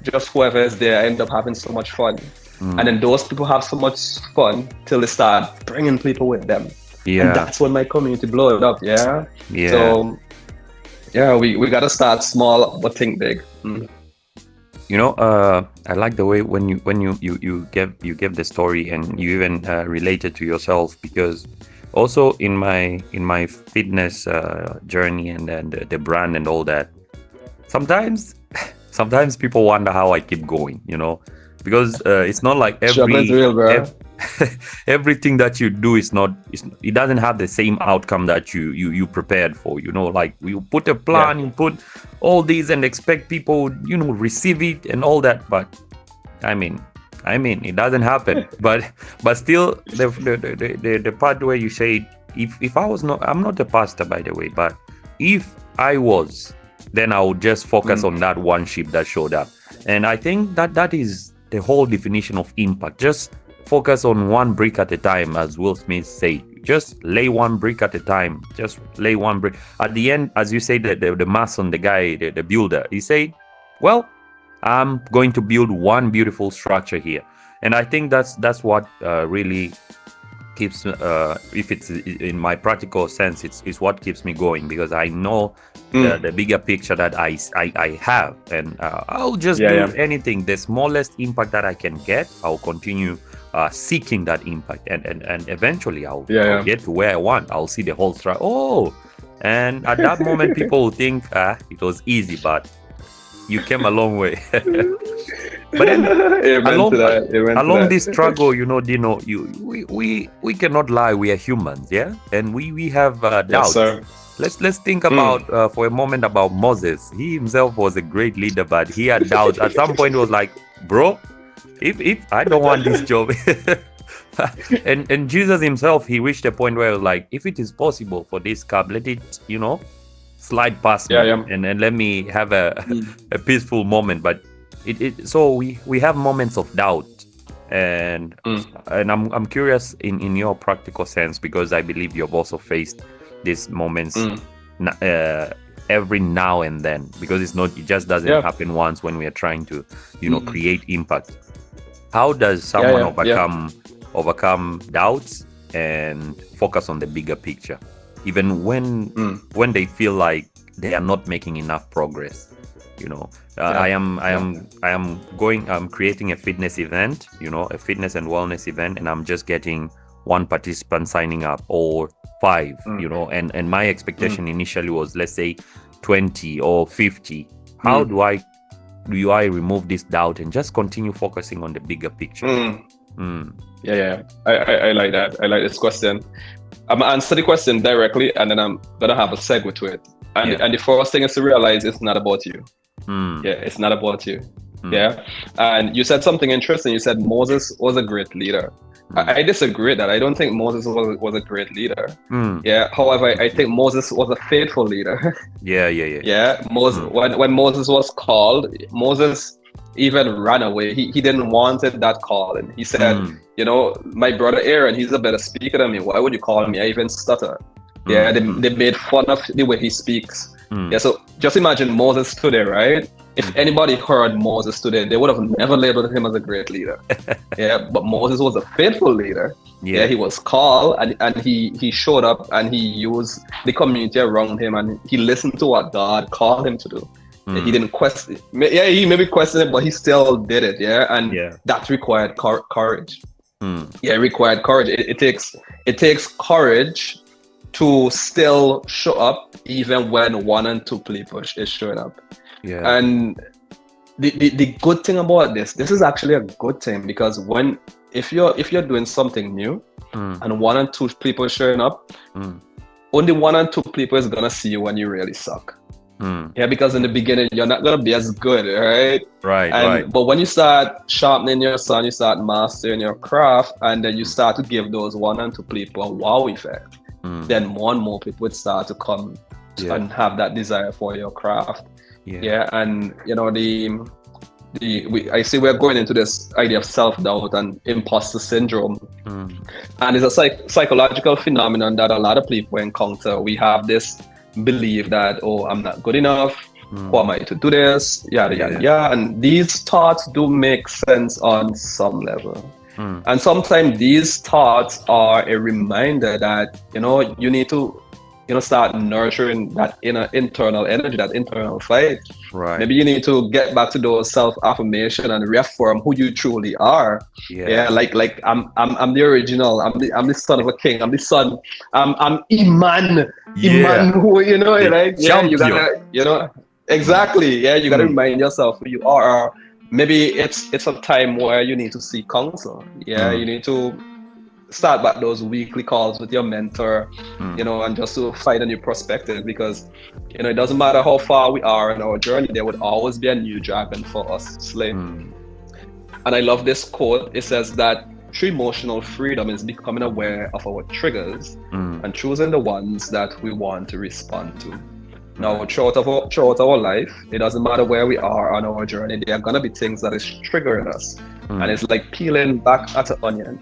Speaker 2: just whoever is there, I end up having so much fun. And then those people have so much fun till they start bringing people with them. And that's when my community blew it up. So we gotta start small but think big.
Speaker 1: I like the way when you gave the story, and you even related to yourself, because also in my fitness journey and the brand and all that, sometimes people wonder how I keep going, because it's not like
Speaker 2: Struggle is real, bro.
Speaker 1: everything that you do it doesn't have the same outcome that you prepared for. Like you put a plan, you put all these and expect people receive it and all that, but I mean it doesn't happen. but still the part where you say, if I'm not a pastor, by the way, but if I was, then I would just focus on that one sheep that showed up. And I think that is the whole definition of impact. Just focus on one brick at a time, as Will Smith said. Just lay one brick at a time. Just lay one brick. At the end, as you say, the mason, the guy, the builder, he said, well, I'm going to build one beautiful structure here. And I think that's what really keeps, if it's in my practical sense, it's what keeps me going, because I know the bigger picture that I have, and I'll just do anything, the smallest impact that I can get. I'll continue seeking that impact, and eventually I'll get to where I want. I'll see the whole structure. And at that moment people will think it was easy, but you came a long way. But then along this struggle, Dino, we cannot lie. We are humans, and we have doubts.
Speaker 2: Sir.
Speaker 1: Let's think about for a moment about Moses. He himself was a great leader, but he had doubts. At some point, he was like, "Bro, if I don't want this job." and Jesus himself, he reached a point where he was like, "If it is possible for this cup, let it, slide past me, and let me have a peaceful moment." But so we have moments of doubt, and I'm curious in your practical sense, because I believe you've also faced these moments every now and then, because it just doesn't happen once when we are trying to create impact. How does someone overcome doubts and focus on the bigger picture, even when they feel like they are not making enough progress? I'm creating a fitness event, a fitness and wellness event, and I'm just getting one participant signing up, or 5, and my expectation initially was, let's say, 20 or 50. How do I remove this doubt and just continue focusing on the bigger picture?
Speaker 2: I like that. I like this question. I'm gonna answer the question directly, and then I'm gonna have a segue to it. And the first thing is to realize it's not about you. It's not about you. And you said something interesting. You said Moses was a great leader. I disagree with that. I don't think Moses was a great leader. However, I think Moses was a faithful leader. Moses, when Moses was called, Moses even ran away. He didn't want that calling. He said, my brother Aaron, he's a better speaker than me. Why would you call me? I even stutter. They made fun of the way he speaks. So just imagine Moses today, right? If anybody heard Moses today, they would have never labeled him as a great leader. But Moses was a faithful leader. He was called, and he showed up, and he used the community around him, and he listened to what God called him to do. He didn't question. He maybe questioned it, but he still did it. And that required courage. It required courage. It takes courage to still show up even when 1 and 2 people is showing up. And the good thing about this is actually a good thing, because if you're doing something new and 1 and 2 people showing up, only 1 and 2 people is gonna see you when you really suck. Because in the beginning you're not gonna be as good, right? But when you start sharpening your sun, you start mastering your craft, and then you start to give those 1 and 2 people a wow effect, then more and more people would start to come and have that desire for your craft. And I see we're going into this idea of self-doubt and imposter syndrome, and it's a psychological phenomenon that a lot of people encounter. We have this belief that, I'm not good enough, who am I to do this, and these thoughts do make sense on some level. And sometimes these thoughts are a reminder that you need to start nurturing that internal energy, that internal fight. Maybe you need to get back to those self-affirmation and reaffirm who you truly are. Like I'm the original. I'm the son of a king. I'm the son. I'm Iman. Iman, who you gotta exactly. You gotta remind yourself who you are. maybe it's a time where you need to seek counsel. Yeah, you need to start back those weekly calls with your mentor, and just to find a new perspective, because it doesn't matter how far we are in our journey, there would always be a new dragon for us to slay. And I love this quote. It says that true emotional freedom is becoming aware of our triggers and choosing the ones that we want to respond to. Now, throughout our life, it doesn't matter where we are on our journey, there are going to be things that is triggering us. And it's like peeling back at an onion.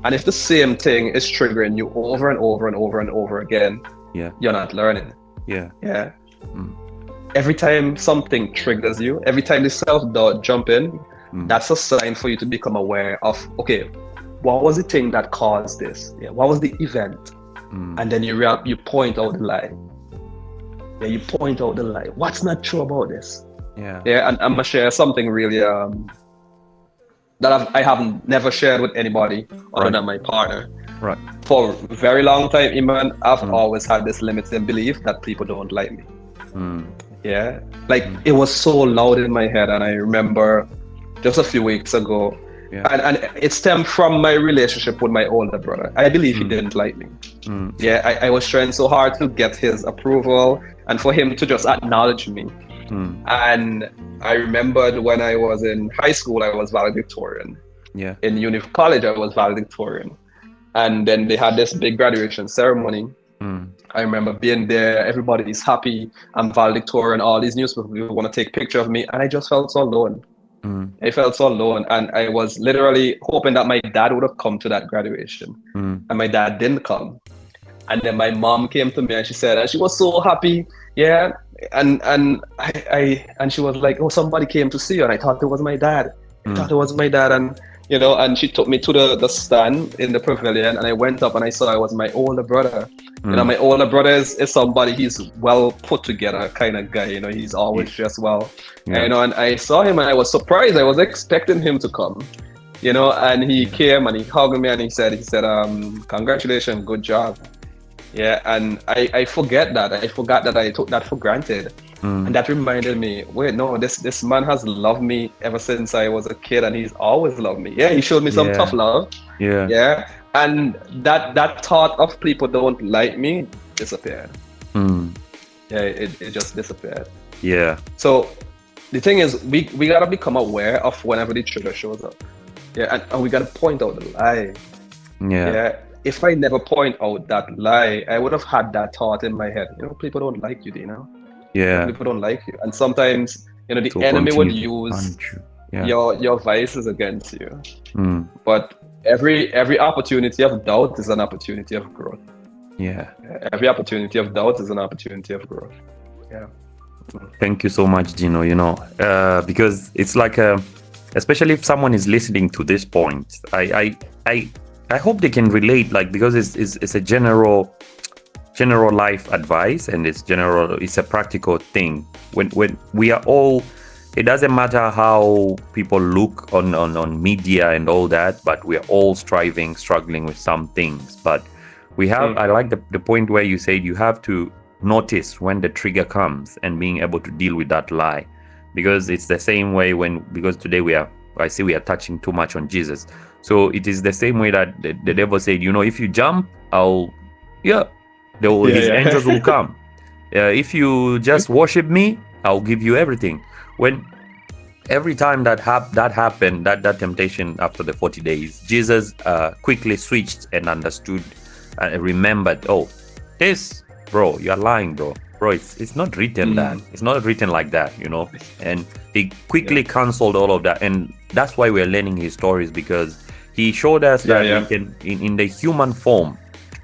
Speaker 2: And if the same thing is triggering you over and over and over and over again, you're not learning. Every time something triggers you, every time the self-doubt jump in, that's a sign for you to become aware of, okay, what was the thing that caused this? What was the event? And then you point out the lie. You point out the lie. What's not true about this? And I'm gonna share something really that I haven't never shared with anybody other than my partner. For a very long time, Iman, I've always had this limiting belief that people don't like me. It was so loud in my head, and I remember just a few weeks ago, and it stemmed from my relationship with my older brother. I believe he didn't like me. I was trying so hard to get his approval and for him to just acknowledge me. And I remembered when I was in high school, I was valedictorian. In college, I was valedictorian. And then they had this big graduation ceremony. I remember being there, everybody's happy, I'm valedictorian, all these newspapers want to take pictures of me, and I just felt so alone. I felt so alone, and I was literally hoping that my dad would have come to that graduation. And my dad didn't come. And then my mom came to me and she said, and she was so happy, and she was like, oh, somebody came to see you, and I thought it was my dad. And she took me to the stand in the pavilion, and I went up and I saw it was my older brother. My older brother is somebody, he's well put together kind of guy, he's always dressed well. And I saw him and I was surprised. I was expecting him to come, and he came and he hugged me and he said, congratulations, good job. And I forget that. I forgot that I took that for granted. And that reminded me, wait, no, this man has loved me ever since I was a kid, and he's always loved me. He showed me some tough love. And that thought of people don't like me disappeared. It just disappeared. So the thing is, we gotta become aware of whenever the trigger shows up. And we gotta point out the lie. If I never point out that lie, I would have had that thought in my head. People don't like you, Deano. People don't like you. And sometimes, the enemy would use your vices against you. But every opportunity of doubt is an opportunity of growth. Every opportunity of doubt is an opportunity of growth.
Speaker 1: Thank you so much, Gino. Because it's like, especially if someone is listening to this point, I hope they can relate, because it's a general life advice, and it's a practical thing. When we are all, it doesn't matter how people look on media and all that, but we are all struggling with some things. But we have, I like the point where you said you have to notice when the trigger comes and being able to deal with that lie, because it's the same way because today we are touching too much on Jesus. So it is the same way that the devil said, if you jump, his angels will come. If you just worship me, I'll give you everything. When every time that happened, that temptation after the 40 days, Jesus quickly switched and understood and remembered, this, bro, you're lying, bro, it's not written that. It's not written like that, and he quickly canceled all of that. And that's why we're learning his stories, because he showed us that we can, in the human form,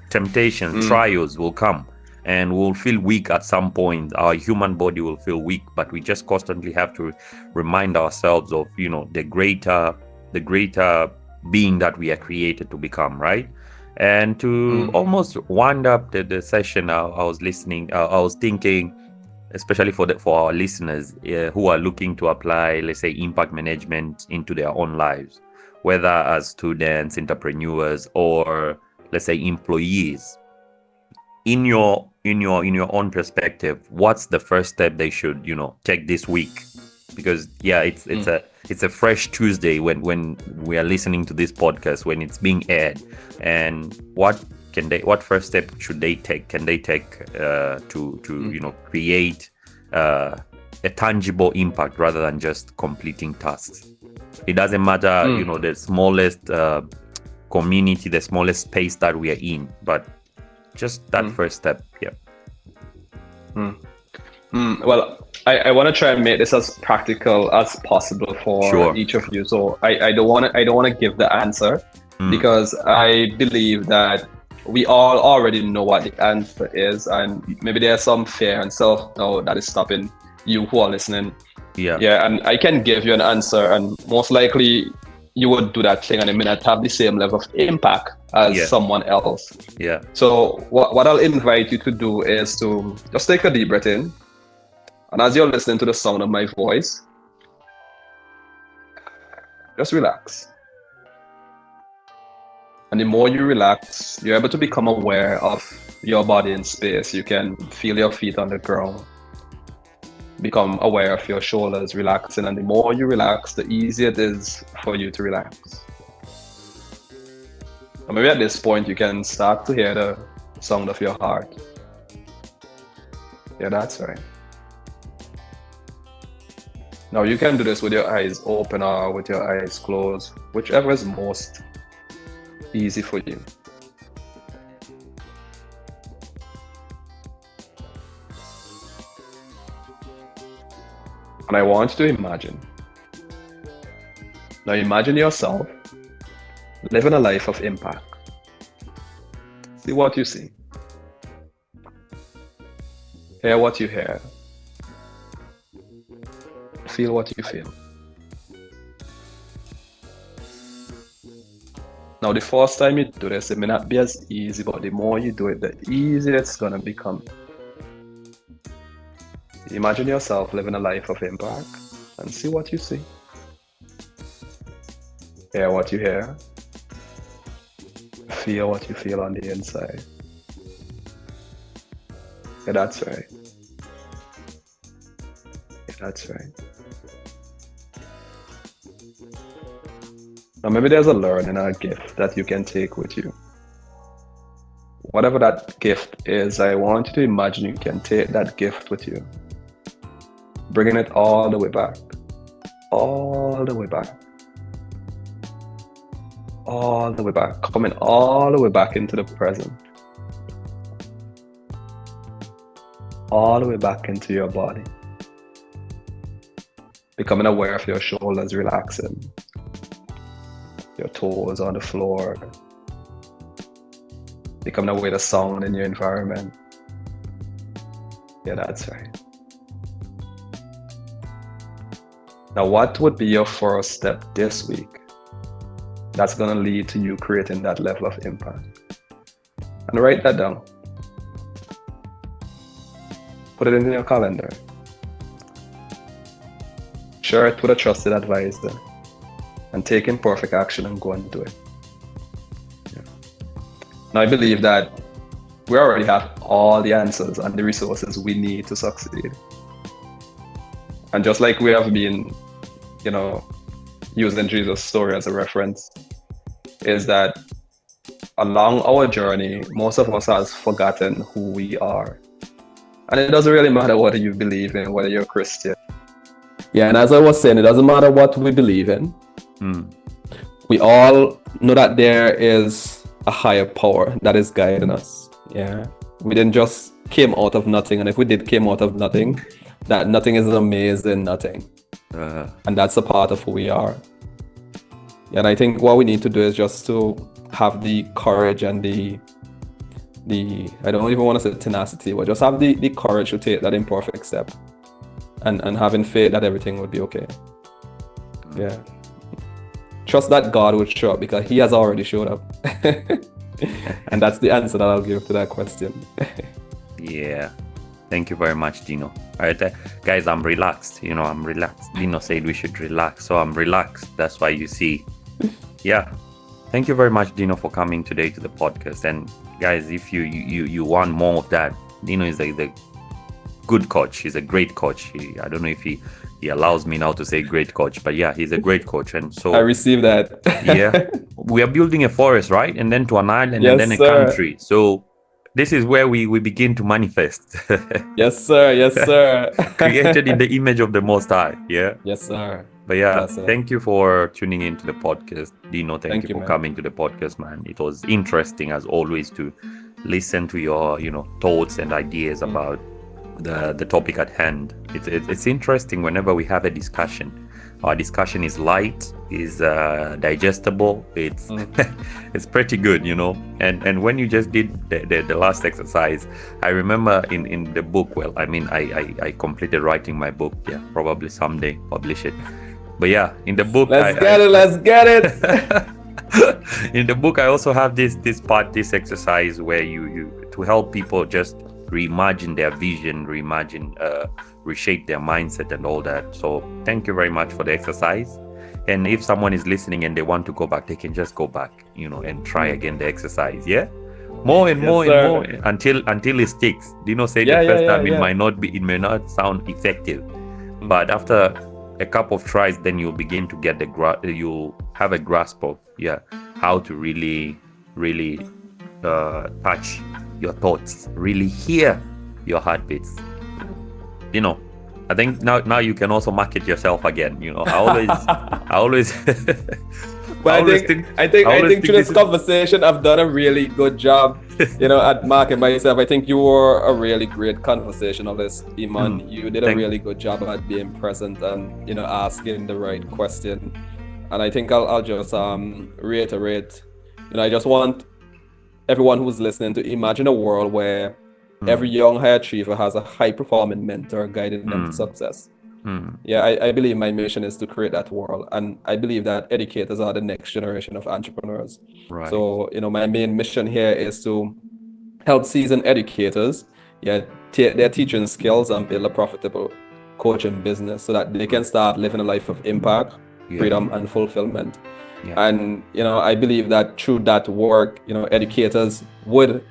Speaker 1: temptation, trials will come, and we'll feel weak at some point. Our human body will feel weak, but we just constantly have to remind ourselves of, the greater being that we are created to become, right? And to almost wind up the session, I was listening. I was thinking, especially for our listeners who are looking to apply, let's say, impact management into their own lives, whether as students, entrepreneurs, or let's say employees. In your own perspective, what's the first step they should take this week because it's a fresh Tuesday when we are listening to this podcast, when it's being aired, and what first step should they take? Can they take to create a tangible impact rather than just completing tasks? It doesn't matter, the smallest community, the smallest space that we are in, but just that first step.
Speaker 2: Well, I want to try and make this as practical as possible for each of you. So I don't want to give the answer because I believe that we all already know what the answer is, and maybe there's some fear and self-doubt that is stopping you who are listening. And I can give you an answer, and most likely you would do that thing and it may not have the same level of impact as someone else. So what I'll invite you to do is to just take a deep breath in, and as you're listening to the sound of my voice, just relax. And the more you relax, you're able to become aware of your body in space. You can feel your feet on the ground, become aware of your shoulders relaxing, and the more you relax, the easier it is for you to relax. And maybe at this point you can start to hear the sound of your heart. Yeah, that's right. Now you can do this with your eyes open or with your eyes closed, whichever is most easy for you. And I want you to imagine. Now imagine yourself living a life of impact. See what you see. Hear what you hear. Feel what you feel. Now the first time you do this, it may not be as easy, but the more you do it, the easier it's gonna become. Imagine yourself living a life of impact and see what you see. Hear what you hear. Feel what you feel on the inside. Yeah, that's right. Yeah, that's right. Now maybe there's a learning or a gift that you can take with you. Whatever that gift is, I want you to imagine you can take that gift with you. Bringing it all the way back. All the way back. All the way back. Coming all the way back into the present. All the way back into your body. Becoming aware of your shoulders relaxing. Your toes on the floor. Becoming aware of the sound in your environment. Yeah, that's right. Now, what would be your first step this week that's going to lead to you creating that level of impact? And write that down. Put it in your calendar. Share it with a trusted advisor. And take imperfect action and go and do it. Yeah. Now, I believe that we already have all the answers and the resources we need to succeed. And just like we have been, using Jesus' story as a reference, is that along our journey, most of us has forgotten who we are. And it doesn't really matter what you believe in, whether you're a Christian. Yeah, and as I was saying, it doesn't matter what we believe in. We all know that there is a higher power that is guiding us. Yeah, we didn't just came out of nothing, and if we did came out of nothing, that nothing is amazing nothing, and that's a part of who we are. And I think what we need to do is just to have the courage and the I don't even want to say tenacity, but just have the courage to take that imperfect step, and having faith that everything would be okay. Yeah. Trust that God would show up because He has already showed up. And that's the answer that I'll give to that question.
Speaker 1: Yeah. Thank you very much, Dino. All right, guys, I'm relaxed. I'm relaxed. Dino said we should relax, so I'm relaxed. That's why you see. Yeah. Thank you very much, Dino, for coming today to the podcast. And guys, if you want more of that, Dino is the good coach. He's a great coach. I don't know if he he allows me now to say great coach, but yeah, he's a great coach. And so
Speaker 2: I received that.
Speaker 1: Yeah, we are building a forest, right? And then to an island,
Speaker 2: yes,
Speaker 1: and then a
Speaker 2: sir.
Speaker 1: country. So this is where we begin to manifest.
Speaker 2: Yes, sir. Yes, sir.
Speaker 1: Created in the image of the Most High. Yeah.
Speaker 2: Yes, sir.
Speaker 1: But yeah, thank you for tuning into the podcast. Dino, thank you for
Speaker 2: man.
Speaker 1: coming to the podcast, man. It was interesting as always to listen to your, thoughts and ideas about the topic at hand. It's interesting whenever we have a discussion. Our discussion is light, is digestible. It's it's pretty good, And when you just did the last exercise, I remember in the book. Well, I mean, I completed writing my book. Yeah, probably someday publish it. But yeah, in the book,
Speaker 2: let's get it.
Speaker 1: In the book, I also have this exercise where you to help people just reimagine their vision, reshape their mindset and all that. So thank you very much for the exercise. And if someone is listening and they want to go back, they can just go back, and try again the exercise. Yeah, more and more until it sticks. Dino said the first time it may not sound effective, but after a couple of tries, then you'll begin to get you'll have a grasp of how to really touch your thoughts, really hear your heartbeats. I think now you can also market yourself again. I always
Speaker 2: But I think through this conversation, I've done a really good job, at marketing myself. I think you were a really great conversationalist, Iman. You did a really good job at being present and, asking the right question. And I think I'll just reiterate, I just want everyone who's listening to imagine a world where every young high achiever has a high-performing mentor guiding them to success. Yeah, I believe my mission is to create that world, and I believe that educators are the next generation of entrepreneurs.
Speaker 1: Right.
Speaker 2: So, my main mission here is to help seasoned educators, take their teaching skills and build a profitable coaching business so that they can start living a life of impact, freedom, and fulfillment. Yeah. And, I believe that through that work, educators would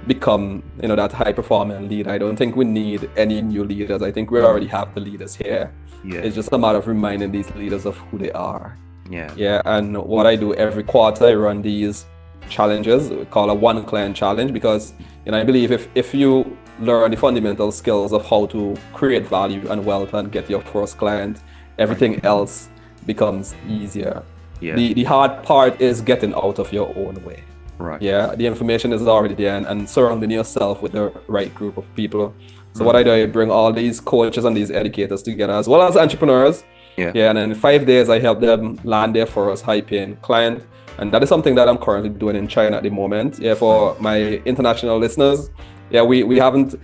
Speaker 2: become, that high-performing leader. I don't think we need any new leaders. I think we already have the leaders here. Yeah. It's just a matter of reminding these leaders of who they are. Yeah. And what I do every quarter, I run these challenges. We call a one client challenge because, I believe if you learn the fundamental skills of how to create value and wealth and get your first client, everything else becomes easier. Yeah. The hard part is getting out of your own way.
Speaker 1: Right.
Speaker 2: Yeah, the information is already there, and surrounding yourself with the right group of people. So what I do, I bring all these coaches and these educators together, as well as entrepreneurs. Yeah, and in 5 days, I help them land their first high-paying client. And that is something that I'm currently doing in China at the moment. Yeah, for my international listeners, we haven't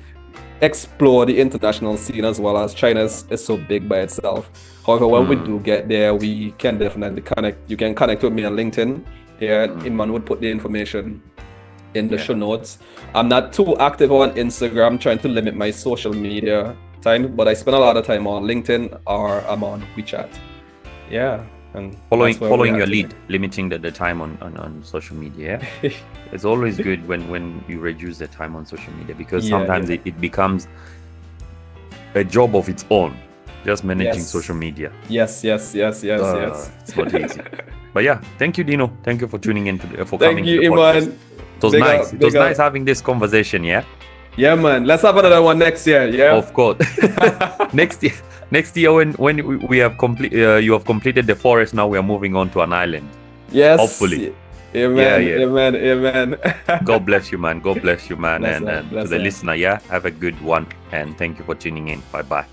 Speaker 2: explored the international scene as well, as China is so big by itself. However, when we do get there, we can definitely connect. You can connect with me on LinkedIn. Iman would put the information in the show notes. I'm not too active on Instagram, trying to limit my social media time, but I spend a lot of time on LinkedIn or I'm on WeChat. Yeah. And
Speaker 1: following your lead, limiting the time on social media. It's always good when you reduce the time on social media, because sometimes it becomes a job of its own, just managing social media.
Speaker 2: Yes.
Speaker 1: It's not easy. But yeah, thank you, Dino. Thank you for tuning in for coming to the podcast.
Speaker 2: Iman.
Speaker 1: It was nice. It was nice having this conversation. Yeah,
Speaker 2: man. Let's have another one next year. Yeah,
Speaker 1: of course. Next year when we have you have completed the forest. Now we are moving on to an island.
Speaker 2: Yes,
Speaker 1: hopefully.
Speaker 2: Amen.
Speaker 1: God bless you, man. And to the listener, have a good one, and thank you for tuning in. Bye.